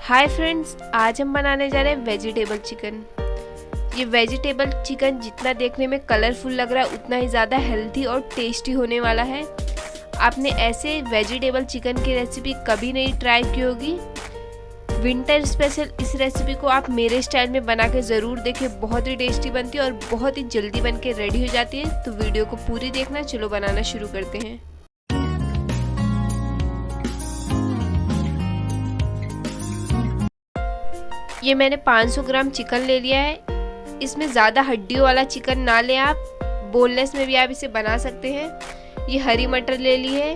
Hi friends, आज हम बनाने जा रहे हैं वेजिटेबल चिकन। ये वेजिटेबल चिकन जितना देखने में कलरफुल लग रहा है उतना ही ज़्यादा हेल्थी और टेस्टी होने वाला है। आपने ऐसे वेजिटेबल चिकन की रेसिपी कभी नहीं ट्राई की होगी। विंटर स्पेशल इस रेसिपी को आप मेरे स्टाइल में बना के ज़रूर देखें। बहुत ही टेस्टी बनती है और बहुत ही जल्दी बन के रेडी हो जाती है। तो वीडियो को पूरी देखना। चलो बनाना शुरू करते हैं। ये मैंने 500 ग्राम चिकन ले लिया है। इसमें ज़्यादा हड्डियों वाला चिकन ना लें आप, बोनलेस में भी आप इसे बना सकते हैं। ये हरी मटर ले ली है,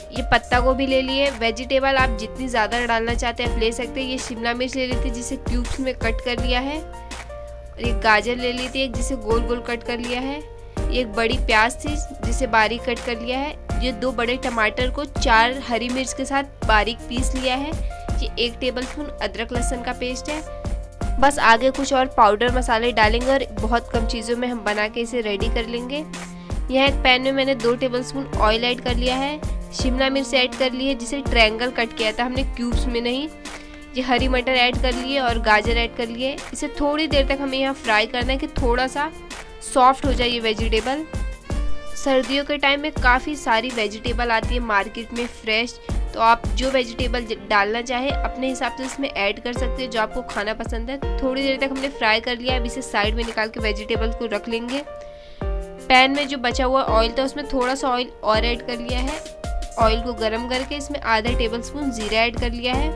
ये पत्ता गोभी ले ली है। वेजिटेबल आप जितनी ज़्यादा डालना चाहते हैं आप ले सकते हैं। ये शिमला मिर्च ले ली थी जिसे क्यूब्स में कट कर लिया है। और एक गाजर ले ली थी जिसे गोल गोल कट कर लिया है। ये एक बड़ी प्याज थी जिसे बारीक कट कर लिया है। ये 2 बड़े टमाटर को 4 हरी मिर्च के साथ बारीक पीस लिया है। ये 1 टेबलस्पून अदरक लहसुन का पेस्ट है। बस आगे कुछ और पाउडर मसाले डालेंगे और बहुत कम चीज़ों में हम बना के इसे रेडी कर लेंगे। यहाँ एक पैन में मैंने 2 टेबलस्पून ऑयल ऐड कर लिया है। शिमला मिर्च ऐड कर ली है जिसे ट्रायंगल कट किया था हमने, क्यूब्स में नहीं। ये हरी मटर ऐड कर लिए और गाजर ऐड कर लिए। इसे थोड़ी देर तक हमें यहाँ फ्राई करना है कि थोड़ा सा सॉफ्ट हो जाए ये वेजिटेबल। सर्दियों के टाइम में काफ़ी सारी वेजिटेबल आती है मार्केट में फ्रेश, तो आप जो वेजिटेबल डालना चाहे अपने हिसाब से इसमें ऐड कर सकते हैं जो आपको खाना पसंद है। थोड़ी देर तक हमने फ्राई कर लिया। अब इसे साइड में निकाल के वेजिटेबल को रख लेंगे। पैन में जो बचा हुआ ऑयल था उसमें थोड़ा सा ऑयल और ऐड कर लिया है। ऑयल को गर्म करके इसमें आधा टेबलस्पून जीरा ऐड कर लिया है।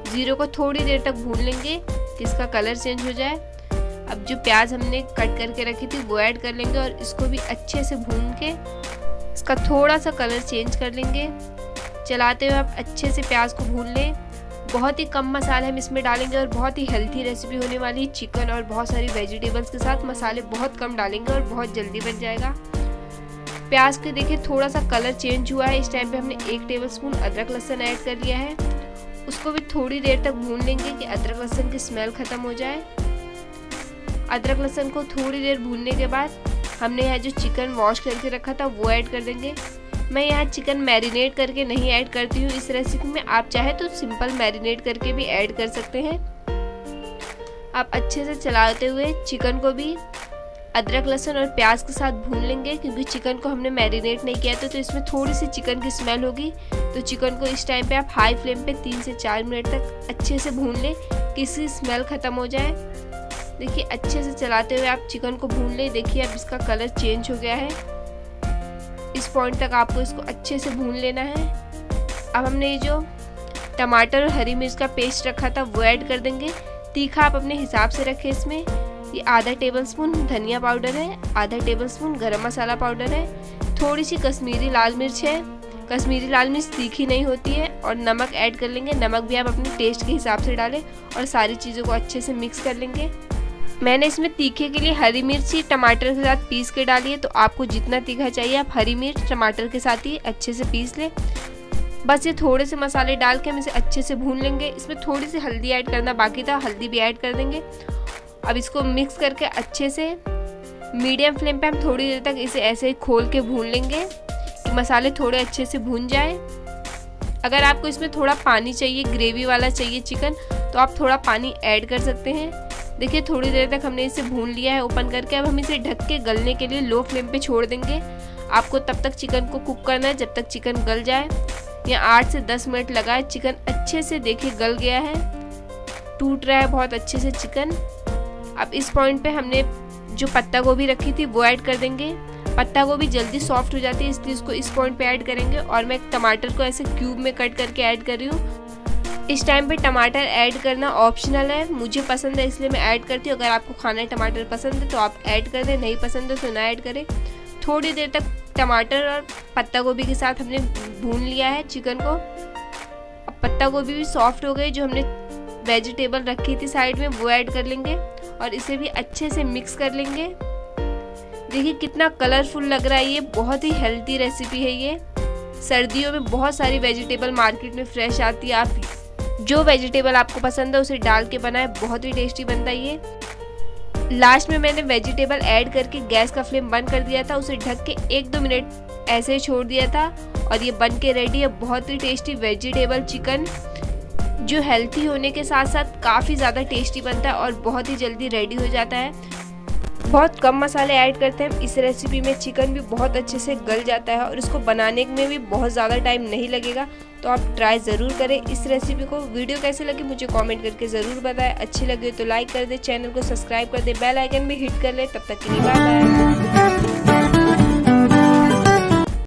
जीरे को थोड़ी देर तक भून लेंगे कि इसका कलर चेंज हो जाए। अब जो प्याज हमने कट करके रखी थी वो ऐड कर लेंगे और इसको भी अच्छे से भून के इसका थोड़ा सा कलर चेंज कर लेंगे। चलाते हुए आप अच्छे से प्याज को भून लें। बहुत ही कम मसाले हम इसमें डालेंगे और बहुत ही हेल्थी रेसिपी होने वाली है। चिकन और बहुत सारी वेजिटेबल्स के साथ मसाले बहुत कम डालेंगे और बहुत जल्दी बन जाएगा। प्याज के देखिए थोड़ा सा कलर चेंज हुआ है। इस टाइम पे हमने 1 टेबलस्पून अदरक लहसुन ऐड कर लिया है। उसको भी थोड़ी देर तक भून लेंगे कि अदरक लहसुन की स्मेल खत्म हो जाए। अदरक लहसुन को थोड़ी देर भूनने के बाद हमने यहाँ जो चिकन वॉश करके रखा था वो ऐड कर देंगे। मैं यहाँ चिकन मैरिनेट करके नहीं ऐड करती हूँ इस रेसिपी में। आप चाहे तो सिंपल मैरिनेट करके भी ऐड कर सकते हैं। आप अच्छे से चलाते हुए चिकन को भी अदरक लहसुन और प्याज के साथ भून लेंगे, क्योंकि चिकन को हमने मैरिनेट नहीं किया था तो इसमें थोड़ी सी चिकन की स्मेल होगी। तो चिकन को इस टाइम पे आप हाई फ्लेम पे 3 से 4 मिनट तक अच्छे से भून लें कि इसकी स्मेल ख़त्म हो जाए। देखिए अच्छे से चलाते हुए आप चिकन को भून लें। देखिए अब इसका कलर चेंज हो गया है। इस पॉइंट तक आपको इसको अच्छे से भून लेना है। अब हमने ये जो टमाटर और हरी मिर्च का पेस्ट रखा था वो ऐड कर देंगे। तीखा आप अपने हिसाब से रखें। इसमें ये आधा टेबलस्पून धनिया पाउडर है, आधा टेबलस्पून गरम मसाला पाउडर है, थोड़ी सी कश्मीरी लाल मिर्च है। कश्मीरी लाल मिर्च तीखी नहीं होती है। और नमक ऐड कर लेंगे। नमक भी आप अपने टेस्ट के हिसाब से डालें और सारी चीज़ों को अच्छे से मिक्स कर लेंगे। मैंने इसमें तीखे के लिए हरी मिर्च ही टमाटर के साथ पीस के डाली है, तो आपको जितना तीखा चाहिए आप हरी मिर्च टमाटर के साथ ही अच्छे से पीस लें। बस ये थोड़े से मसाले डाल के हम इसे अच्छे से भून लेंगे। इसमें थोड़ी सी हल्दी ऐड करना बाकी था, हल्दी भी ऐड कर देंगे। अब इसको मिक्स करके अच्छे से मीडियम फ्लेम पे हम थोड़ी देर तक इसे ऐसे ही खोल के भून लेंगे कि मसाले थोड़े अच्छे से भून जाए। अगर आपको इसमें थोड़ा पानी चाहिए, ग्रेवी वाला चाहिए चिकन, तो आप थोड़ा पानी ऐड कर सकते हैं। देखिए थोड़ी देर तक हमने इसे भून लिया है ओपन करके। अब हम इसे ढक के गलने के लिए लो फ्लेम पे छोड़ देंगे। आपको तब तक चिकन को कुक करना है जब तक चिकन गल जाए। यहाँ 8 से 10 मिनट लगा है। चिकन अच्छे से देखिए गल गया है, टूट रहा है बहुत अच्छे से चिकन। अब इस पॉइंट पे हमने जो पत्ता गोभी रखी थी वो ऐड कर देंगे। पत्ता गोभी जल्दी सॉफ्ट हो जाती है इसलिए इसको इस पॉइंट पे ऐड करेंगे। और मैं टमाटर को ऐसे क्यूब में कट करके ऐड कर रही हूँ। इस टाइम पे टमाटर ऐड करना ऑप्शनल है, मुझे पसंद है इसलिए मैं ऐड करती हूँ। अगर आपको खाना टमाटर पसंद है तो आप ऐड कर दें, नहीं पसंद है तो ना ऐड करें। थोड़ी देर तक टमाटर और पत्ता गोभी के साथ हमने भून लिया है चिकन को। अब पत्ता गोभी भी सॉफ्ट हो गई। जो हमने वेजिटेबल रखी थी साइड में वो ऐड कर लेंगे और इसे भी अच्छे से मिक्स कर लेंगे। देखिए कितना कलरफुल लग रहा है। ये बहुत ही हेल्थी रेसिपी है। ये सर्दियों में बहुत सारी वेजिटेबल मार्केट में फ्रेश आती है। आप जो वेजिटेबल आपको पसंद है उसे डाल के बनाए, बहुत ही टेस्टी बनता है ये। लास्ट में मैंने वेजिटेबल ऐड करके गैस का फ्लेम बंद कर दिया था। उसे ढक के 1-2 मिनट ऐसे ही छोड़ दिया था और ये बन के रेडी है। बहुत ही टेस्टी वेजिटेबल चिकन। जो हेल्थी होने के साथ साथ काफ़ी ज़्यादा टेस्टी बनता है और बहुत ही जल्दी रेडी हो जाता है। बहुत कम मसाले ऐड करते हैं इस रेसिपी में। चिकन भी बहुत अच्छे से गल जाता है और इसको बनाने में भी बहुत ज़्यादा टाइम नहीं लगेगा। तो आप ट्राई ज़रूर करें इस रेसिपी को। वीडियो कैसे लगी मुझे कमेंट करके ज़रूर बताएं। अच्छी लगे तो लाइक कर दे, चैनल को सब्सक्राइब कर दे, बेल आइकन भी हिट कर ले। तब तक के लिए बाय बाय।